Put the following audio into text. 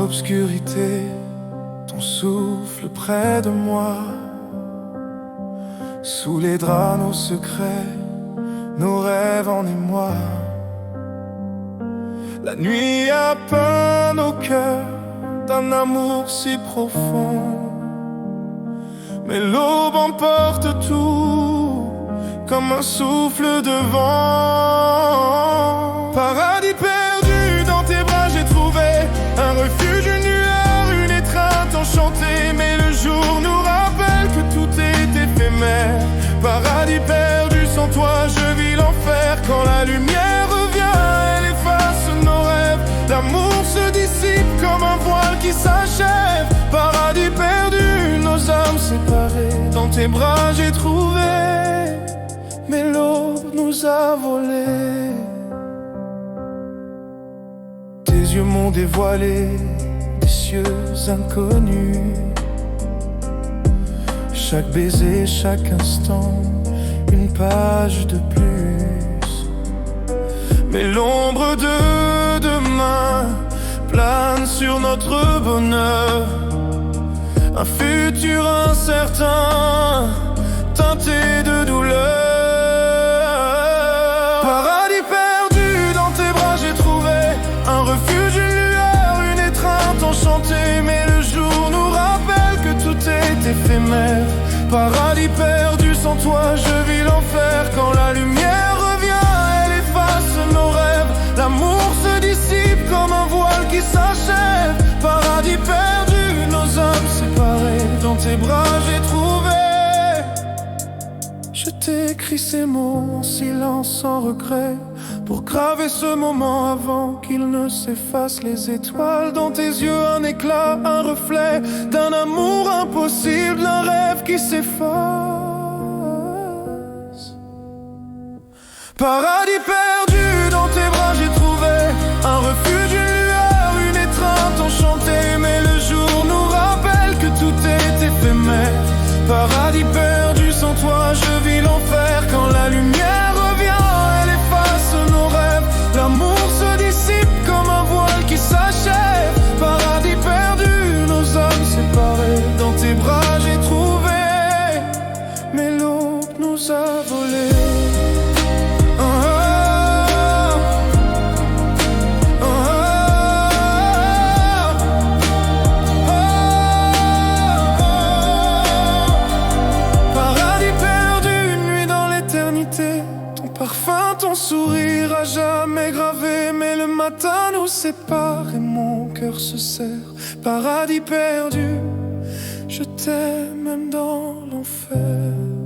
l'obscurité, ton souffle près de moi. Sous les draps, nos secrets, nos rêves en émoi. La nuit a peint nos cœurs d'un amour si profond, mais l'aube emporte tout comme un souffle de vent. Paradis perdu, dans tes bras j'ai trouvé un refuge, une lueur, une étreinte enchantée. Mais le jour nous rappelle que tout est éphémère. Paradis perdu, sans toi je vis l'enfer. Quand la lumière revient, elle efface nos rêves. L'amour se dissipe comme un voile qui s'achève. Paradis perdu, nos âmes séparées. Dans tes bras j'ai trouvé, mais l'aube nous a volé. Tes yeux m'ont dévoilé des cieux inconnus. Chaque baiser, chaque instant, une page de plus. Mais l'ombre de demain plane sur notre bonheur. Un futur incertain, teinté de douleur. Paradis perdu, dans tes bras j'ai trouvé un refuge, une lueur, une étreinte enchantée. Mais le jour nous rappelle que tout est éphémère. Paradis perdu, sans toi je vis l'enfer. Quand la lumière revient, elle efface nos rêves. L'amour se dissipe comme un voile qui s'achève. Paradis perdu, nos âmes séparées. Dans tes bras j'ai trouvé. Je t'écris ces mots en silence, sans regret, pour graver ce moment avant qu'il ne s'efface. Les étoiles dans tes yeux, un éclat, un reflet d'un amour impossible, d'un rêve qui s'efface. Paradis perdu, dans tes bras j'ai trouvé un refuge, une lueur, une étreinte enchantée. Mais le jour nous rappelle que tout est éphémère. Paradis perdu, sans toi je vis l'enfer. Quand la lumière revient, elle efface nos rêves. L'amour se dissipe comme un voile qui s'achève. Paradis perdu, nos âmes séparées. Dans tes bras j'ai trouvé, mais l'aube nous a volé. Parfum, ton sourire à jamais gravé. Mais le matin nous sépare et mon cœur se serre. Paradis perdu, je t'aime même dans l'enfer.